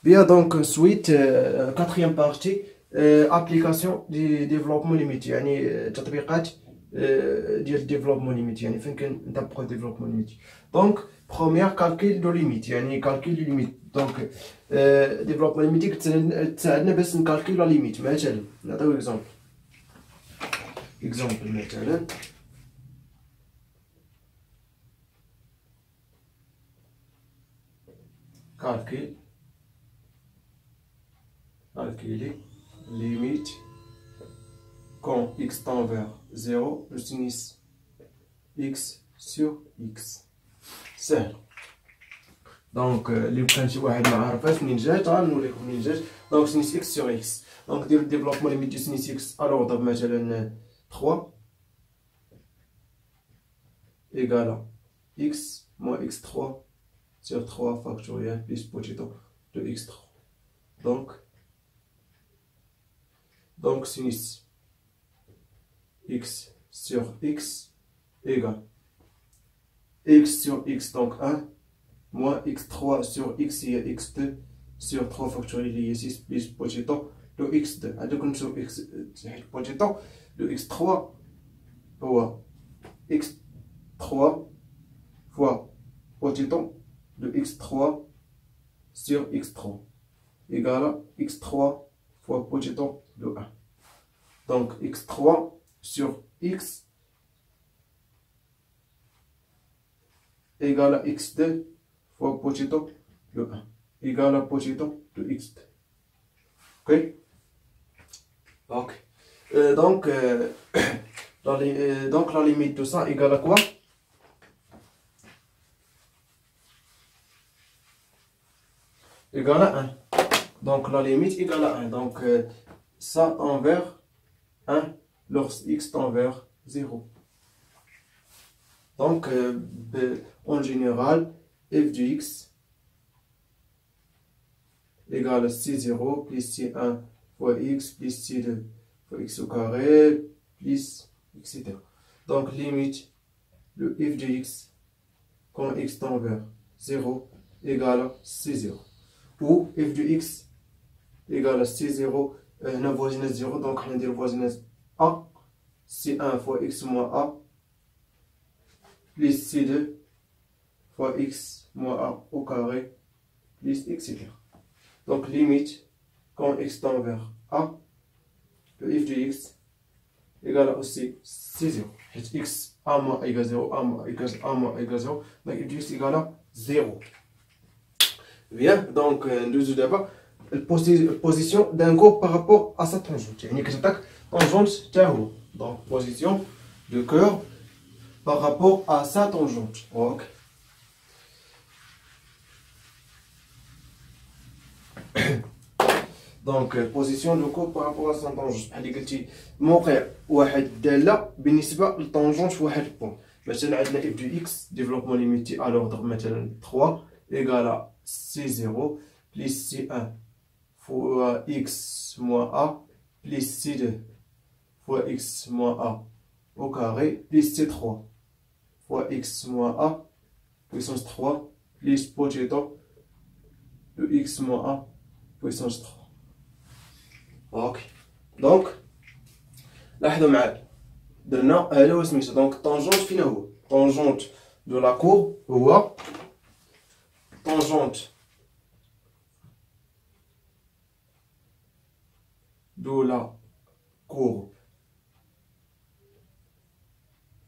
Bien, donc, suite, quatrième partie, application du développement limité. يعني تطبيقات ديال الديفلوبمون ليميت، يعني فين كنطبقوا الديفلوبمون ليميت. دونك بروميير كالكيل دو ليميت، يعني كالكيل دو ليميت. دونك ديفلوبمون ليميتي كتساعدنا باش نكالكيلو لا ليميت. مثلا نعطيو اكزومبل مثلا calculer limite quand x tend vers 0 le sinus x sur x. سهل. دونك اللي كان شي واحد ما عارفاش منين جات غنوريكم منين جات. دونك سينيس x sur x. دونك ديرو الديفلوبمون ليميت دو سينيس x à l'ordre مثلا 3 égale à x moins x3 sur 3 factoriel plus petit de x3. Donc sinus x sur x égale x sur x, donc 1, moins x3 sur x et x2 sur 3 factoriel lié 6 plus petit de x2. Donc sur x petit de x3 هو x3 fois petit de x3 sur x3 égale à x3 fois petit de 1. Donc x3 sur x égale à x2 fois petit de 1 égale à petit de x2. Ok? Ok. Donc la limite de ça égale à quoi? Égale à 1. Donc la limite égale à 1. Donc ça envers 1 lorsque x tend vers 0. Donc en général, f de x égale à c0 plus c1 fois x plus c2 fois x au carré plus etc. Donc limite de f de x quand x tend vers 0 égale à c0. Ou f de x égale à c0, on a voisinage 0, donc on va dire voisinage a, c1 fois x moins a, plus c2 fois x moins a au carré, plus etc. Donc limite, quand x tend vers a, le f de x égale à aussi c0. X a moins égale 0, a moins égale 0, donc f de x égale à 0. Bien, donc nous d'abord la position d'un corps par rapport à sa tangente. يعني كتعطيك tangente تاع هو. Donc position de curve par rapport à sa tangente. Ok. Donc position de curve par rapport à sa tangente. بحال قلتي موقع واحد دالة بالنسبة للطونجونت في واحد البوان. مثلا عندنا f de x développement limité à l'ordre مثلا 3 égale à c0 plus c1 fois x moins a plus c2 fois x moins a au carré plus c3 fois x moins a puissance 3 plus petit de x moins a puissance 3. Ok. Donc لاحظوا معايا درنا هذا هو سميتو. دونك طونجونت فين هو؟ طونجونت دو لا كور هو tangente de la courbe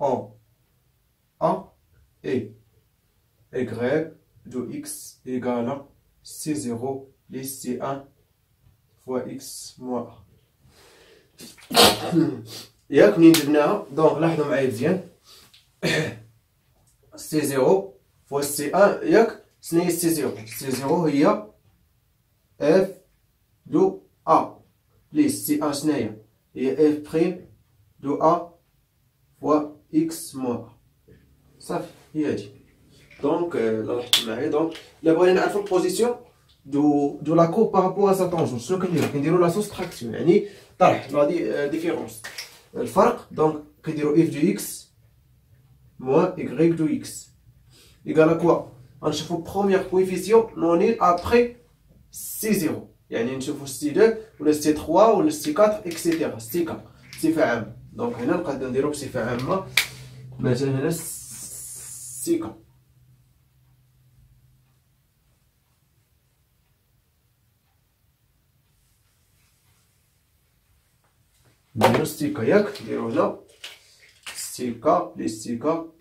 en A et y de x égale à c0 plus c1 fois x moins a. ياك منين جبناها؟ دونك لاحظوا معايا مزيان c0 fois c1 ياك شناهي c0 هي f دو a بليس c1 شناهي هي f بريم دو a فوا x موان صافي هي هادي. دونك لاحظتوا معايا. دونك الا بغينا نعرفو البوزيسيون دو لا كور بارابور ا سا طونجون شنو كنديرو لا سوستراكسيون، يعني طرح لا ديفيرونس الفرق. دونك كنديرو f دو x موان y دو x égale à quoi? On cherche le premier coefficient non nul après سي زيرو، يعني نشوفو سي دو ولا سي تخوا ولا سي كاتر اكسيتيرا. سي كا بصفة عامة. دونك هنا نقدر نديرو بصفة عامة مثلا هنا سي كا. نديرو سي كا ياك، نديرو هنا سي كا بليس سي كا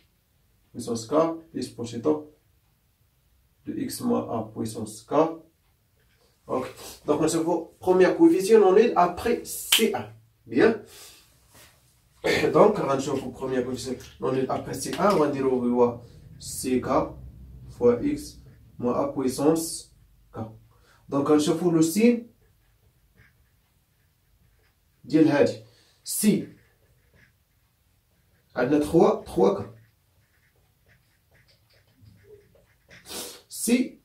puissance k plus pocheto de x moins a puissance k. Ok, donc on se voit première coefficient on est après C1. Bien. Donc on se voit première coefficient on est après C1, on va dire CK fois x moins a puissance k. Donc on se voit le signe ديال هادي سي عندنا 3 k. سي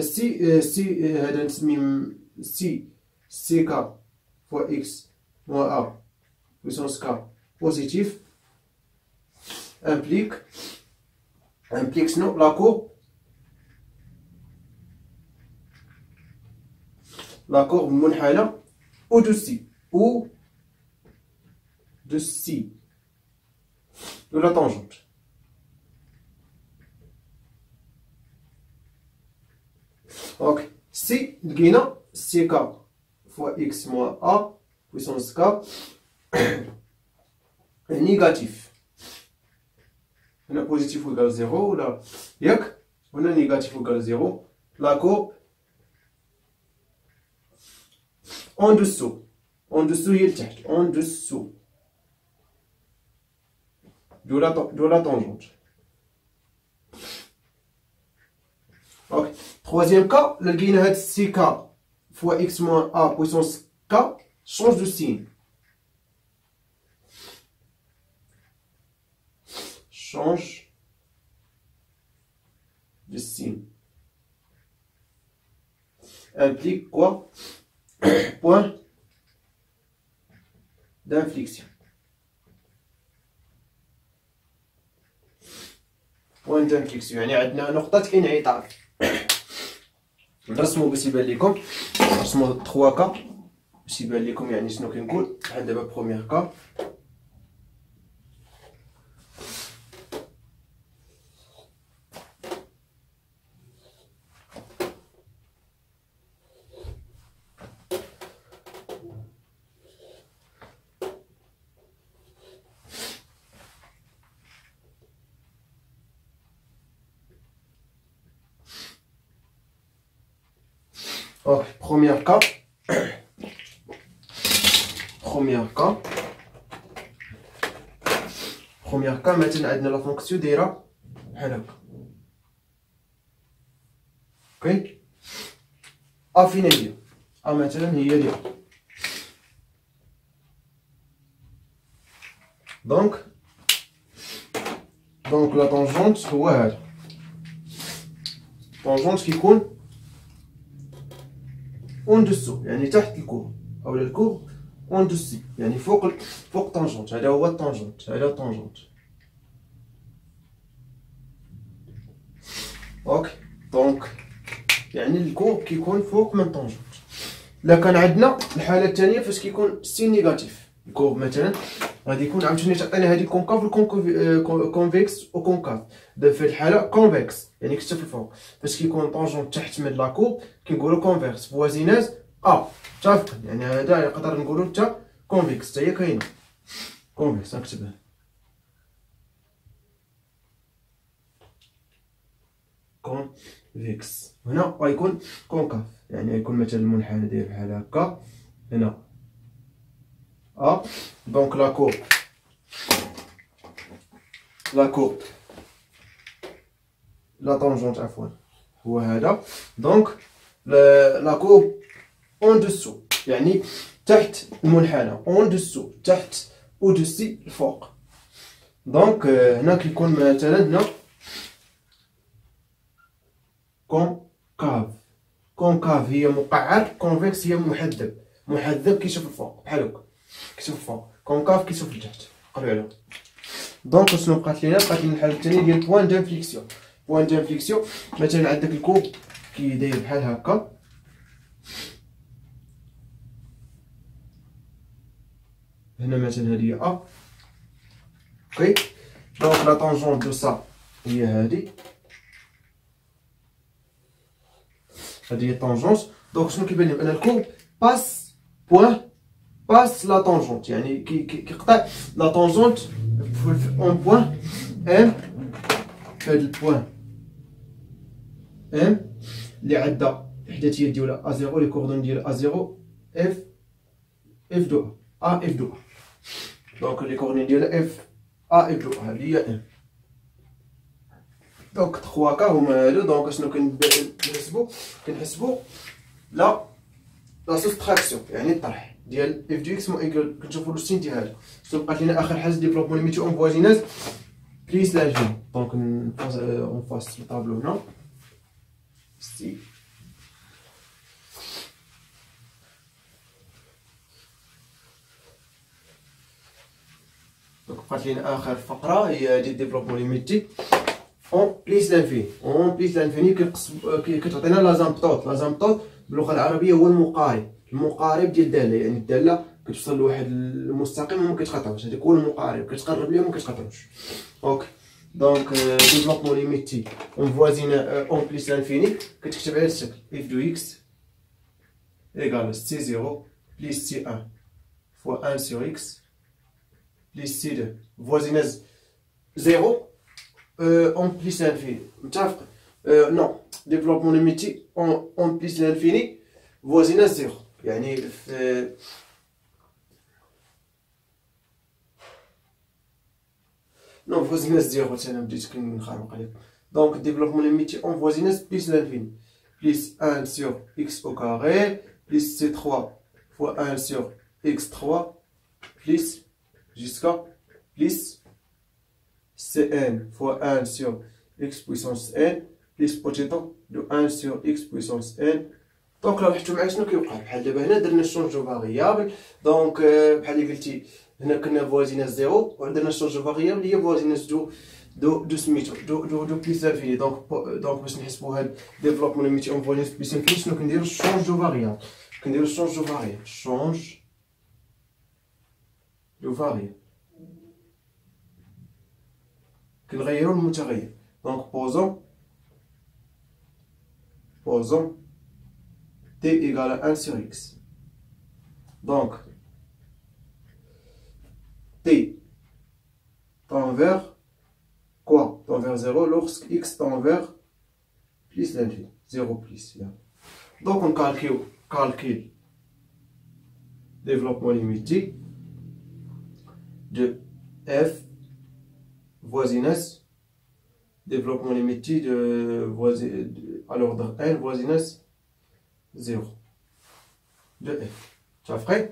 سي هذا نسميه سي كا فوا اكس موان ا بويسونس كا بوزيتيف امبليك شنو لاكور منحنى او دو سي دو لا طونجونت. Donc, si لقينا سي كا فوا اكس موان ا بويسونس كا نيجاتيف، هنا بوزيتيف ويكال زيرو ولا ياك، هنا نيجاتيف ويكال زيرو، لاكور اون دوسو هي لتحت، اون دوسو دو لا طونجونت. Ok. Troisième cas, le guinée CK fois x moins a puissance k change de signe. Change de signe. Implique quoi? Point d'inflexion. Point d'inflexion. يعني عندنا نقطة انعطاف. نرسمو باش يبان لكم، نرسمو 3 كا باش يبان لكم يعني شنو كنقول. بحال دابا بروميير كا Ok, première cas مثلا عندنا لا فونكسيون دايره بحال هكا. اوكي ا فين هي؟ ا مثلا هي ديال دونك لا طونجونت هو هذا. طونجونت كيكون اون دوسو يعني تحت الكور، او الكور اون دوسي يعني فوق طونجونت. هذا هو الطونجونت، هذا طونجونت. اوكي دونك يعني الكور كيكون فوق من طونجونت. الا كان عندنا الحاله الثانيه فاش كيكون سي نيجاتيف الكور مثلا غادي يكون عاوتاني تعطينا هذه كونكاف كونفيكس و كونكاف. في الحاله كونفيكس يعني كتب في الفوق، فاش كيكون طونجونت تحت من لاكور كنقولوا كونفيكس فوازيناج متفقين. يعني هذا نقدر نقولوا حتى كونفيكس حتى هي كاينه كونفيكس. نكتبها كونفيكس. هنا غيكون كونكاف يعني غيكون مثلا المنحنى داير بحال هكا هنا دونك لاكور لا طونجونت عفوا هو هذا. دونك لاكور اون دوسو يعني تحت المنحنى، اون دوسو تحت او دوسي الفوق. دونك هنا كيكون مثلا هنا كونكاف هي مقعر، كونفيكس هي محذب كيشوف الفوق بحال هكا، كيشوف الفوق. كونكاف كيشوف لتحت. قريو عليهم. دونك شنو بقات لينا؟ بقات لينا الحاله الثانيه ديال بوان دانفليكسيون. مثلا عندك الكوب كي داير بحال هكا هنا مثلا هذه هي ا. اوكي دونك لا طونجون دو سا هي هذه هي طونجونس. دونك شنو كيبان لي؟ بان الكورب باس بوين باس لا طونجونت، يعني كيقطع لا طونجونت اون بوين ام. هاد البوين ام اللي عندها الاحداثيات ديالها ا 0 لي كوردون ديال ا 0 اف اف دو ا اف دو. دونك لي كوردون ديالها اف ا اف دو هذه هي ام. دونك 3 كا هما هادو. دونك شنو كنحسبو لا سوستراكسيون، يعني الطرح ديال اف دو اكس مو ايكال. كنشوفو السين ديالها شنو بقات لينا اخر حاجه ديفلوبمون ليميتي اون فوازيناج بليس لانفيني. دونك اون فاس الطابلو هنا سي. دونك بقات لينا اخر فقره هي هادي ديفلوبمون ليميتي اون بليس لانفيني. اون بليس لانفيني كتعطينا لازامبتوط باللغه العربيه هو المقارب ديال الداله، يعني الداله كتوصل لواحد المستقيم وما كتقاطعوش، هذاك هو المقارب، كتقرب ليه وما كتقاطعوش. اوكي دونك ديفلوبمون ليميتي اون فوازينا اون بليس لانفيني كتكتب على الشكل اف دو اكس ايكال سي 0 بليس سي 1 فوا 1 سور اكس بليس سي 2 فوازيناج 0 اون بليس لانفيني. متفق؟ نو ديفلوبمون ليميتي اون بليس لانفيني فوازيناج 0، يعني في نو فوازيناج 0 انا بديت كنخربق عليك. دونك ديفلوبمون ليميتي اون فوازيناج بليس لانفيني بليس 1 سور اكس او كاري بليس سي 3 فوا 1 سور اكس 3 بليس جيسكا بليس سي ان فوا 1 سور اكس بويسونس ان بليس بوتيتو دو 1 سور اكس بويسونس ان. دونك لاحظتوا معايا شنو كيوقع؟ بحال دابا هنا درنا شونجو فاريابل. دونك بحال اللي قلتي هنا كنا فوازيناج 0 ودرنا شونجو فاريابل اللي هي فوازيناج دو سميتو دو بليس لانفيني. دونك باش نحسبوا هاد ديفلوبمون ليميتي اون فوازيناج بليس لانفيني شنو كنديرو؟ شونجو فاريابل. كنديرو شونجو فاريابل شونج دو فاريابل كنغيرو المتغير. دونك بوزون t égale à 1 sur x. Donc, t tend vers quoi? Tend vers 0 lorsque x tend vers plus l'infini. 0 plus. Yeah. Donc, on calcule développement limité de f voisinage. Développement limité à l'ordre n voisinage 0 de f. Ça fait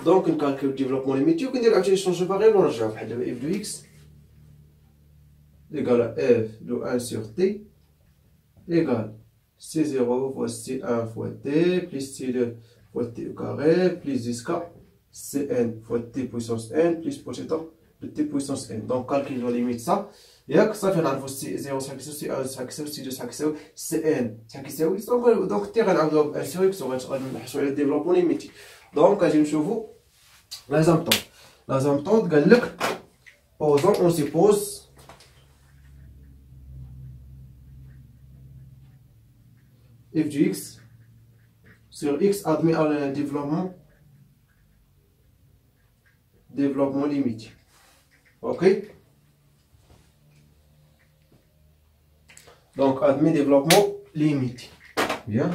donc on calcule le développement limité. On peut dire changer variable on a fait f de x égale à f de 1 sur t égale c0 fois c1 fois t plus c2 fois t au carré plus jusqu'à cn fois t puissance n plus potentiel de t puissance n. Donc calcule la limite ça. ياك صافي نعرفو سي 0 شحال كيساوي سي 1 شحال كيساوي سي 2 شحال كيساوي سي ان شحال كيساوي. دونك تي غنعاودو ب ان سيغ اكس وغنحسبو على الديفلوبمون ليميتي. دونك غادي نشوفو لازامبتونط قال لك بوزون اون سيبوز اف دو اكس سور اكس ادمي ان ديفلوبمون ليميتي. اوكي donc admis développement limité. Bien.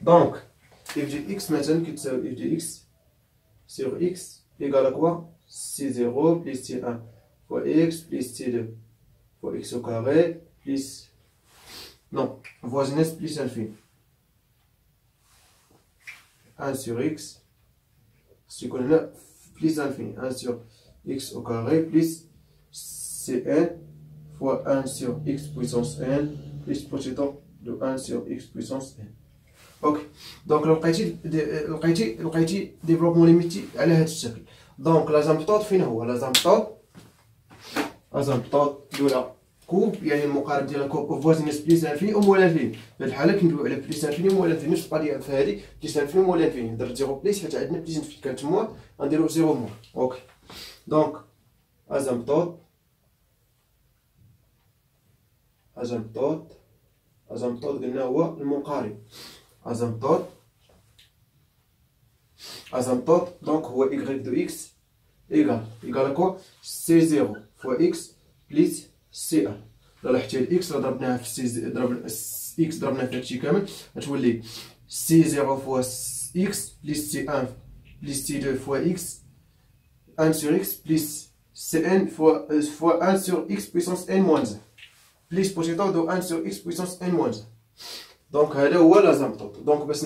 Donc f de x maintenant qui est f de x sur x égale à quoi? c0 plus c1 fois x plus c2 fois x au carré plus non voisinage plus infini 1 sur x ce qu'on a plus infini 1 sur x au carré plus cn fois 1 sur x puissance n plus potentiel de 1 sur x puissance n. Ok. Donc لقيتي ديفلوبمون ليميتي على هذا الشكل. دونك لازامبتوط فين هو؟ لازامبتوط دولة كوب يعني المقارب ديال كوب فوازينس بليس انفيني او موال انفيني. في هاد الحاله كندويو على بليس انفيني موال انفيني. نفس القضيه في هادي بليس انفيني موال انفيني. درت زيرو بليس حيت عندنا بليس انفيني كانت موال غنديرو زيرو موال. اوكي دونك ازامبتوط قلنا هو المقارب. ازامبتوط دونك هو y دو اكس ايكال كوا سي زيرو فوا اكس بليس سي ان. لاحظتي الاكس ضربناها في سي اكس ضربناها في هادشي كامل غتولي سي زيرو فوا اكس بليس سي ان بليس سي دو فوا اكس ان سور اكس بليس سي ان فوا ان سور اكس بويسونس ان موان 1 بليس بوسيتور دو ان سور اكس بويسونس ان موان 1. دونك هذا هو لازامبتوط. دونك باش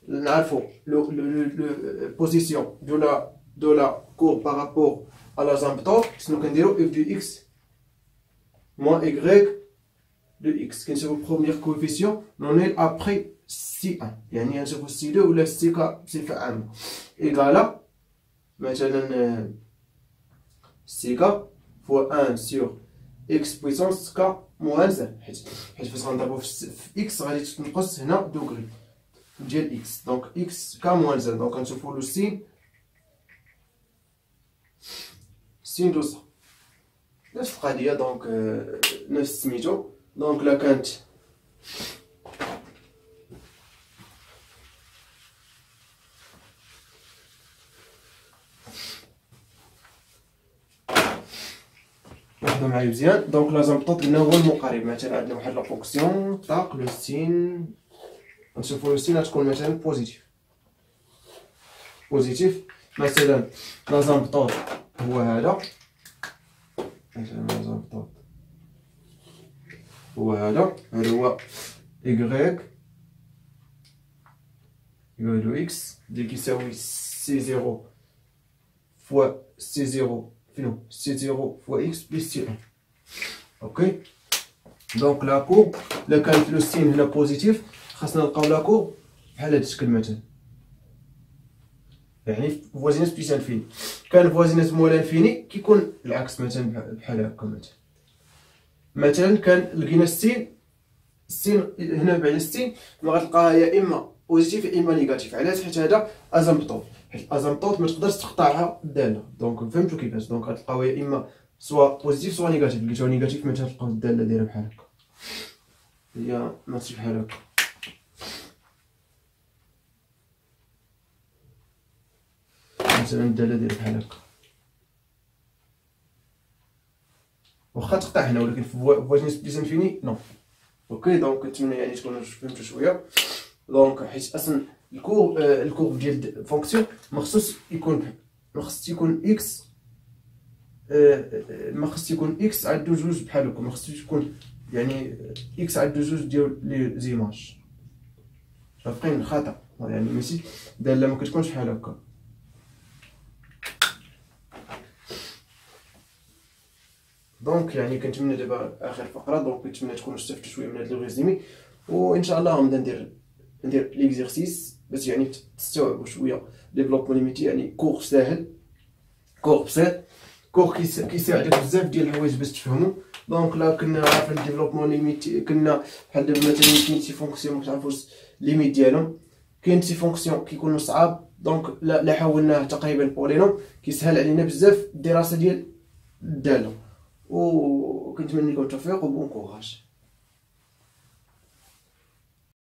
نعرفو لو بوزيسيون دو لا كور بارابور à لازامبتوط شنو كنديرو اف دو اكس moins y de x كنشوفو بروميير كوفيسيون نونيل ابخي سي ان يعني غنشوفو سي 2 ولا سي كا بصفه عامه ايكالا مثلا سي كا فوا 1 سور اكس بويسونس كا موان 1 حيت فاش غنضربو في اكس غادي تنقص هنا دوغري ديال اكس. دونك اكس كا موان 1 دونك غنشوفو لو سين دو سا نفس القضيه. دونك نفس سميتو. دونك لا كانت لاحظوا معايا مزيان. دونك لازامبتوط قلنا هو المقارب. مثلا عندنا واحد لا فونكسيون طاق لو سين نشوفو لو سين غتكون مثلا بوزيتيف. مثلا لازامبتوط هو هذا. مثلا لازامبتوط هو هذا هو y دو اكس اللي كيساوي سي زيرو فوا سي زيرو فينو سي زيرو فوا اكس بليس سي ان. اوكي دونك لا كور الا كانت لو سين هنا بوزيتيف خاصنا نلقاو لا كور بحال هاد الشكل مثلا يعني فوازينس بليس انفيني. كان فوازينس مول انفيني كيكون العكس مثلا بحال هكا. مثلا كان لقينا السين هنا بعد السين ما غتلقاها يا اما بوزيتيف يا اما نيجاتيف. علاش؟ حيت هذا ازامبتوط. حيت الازامبتوط ما تقدرش تقطعها الداله. دونك فهمتوا كيفاش؟ دونك غتلقاو يا اما سوا بوزيتيف سوا نيجاتيف. لقيتوها نيجاتيف ما تلقاو الداله دايره بحال هكا هي ماشي بحال هكا. مثلا الداله دايره بحال هكا واخا تقطع هنا ولكن في فوازينس بليس انفيني نو. اوكي دونك كنتمنى يعني تكونوا فهمتوا شويه. دونك حيت اصلا الكورب ديال فونكسيون ما خصوش يكون اكس ما خص يكون اكس عندو جوج بحال هكا. ما خصوش يكون يعني اكس عندو جوج ديال لي زيماج. رافقين خطا يعني ماشي داله ما كتكونش بحال هكا. دونك يعني كنتمنى دابا اخر فقره. دونك كنتمنى تكونوا استفدتوا شويه من هذا لو ريزومي. وان شاء الله غنبدا ندير ليكزيرسيس باش يعني تستوعبوا شويه ديفلوبمون ليميتي. يعني كور ساهل كور بسيط كور كيساعدك بزاف ديال الحوايج باش تفهموا. دونك لا كنا عارفين ديفلوبمون ليميتي كنا بحال دابا مثلا كاين شي فونكسيون ما كتعرفوش ليميت ديالهم. كاين شي فونكسيون كيكونوا صعاب. دونك لا حاولناه تقريبا بولينوم كيسهل علينا بزاف الدراسه ديال الداله. وكنتمنى لكم التوفيق وبون كوراج.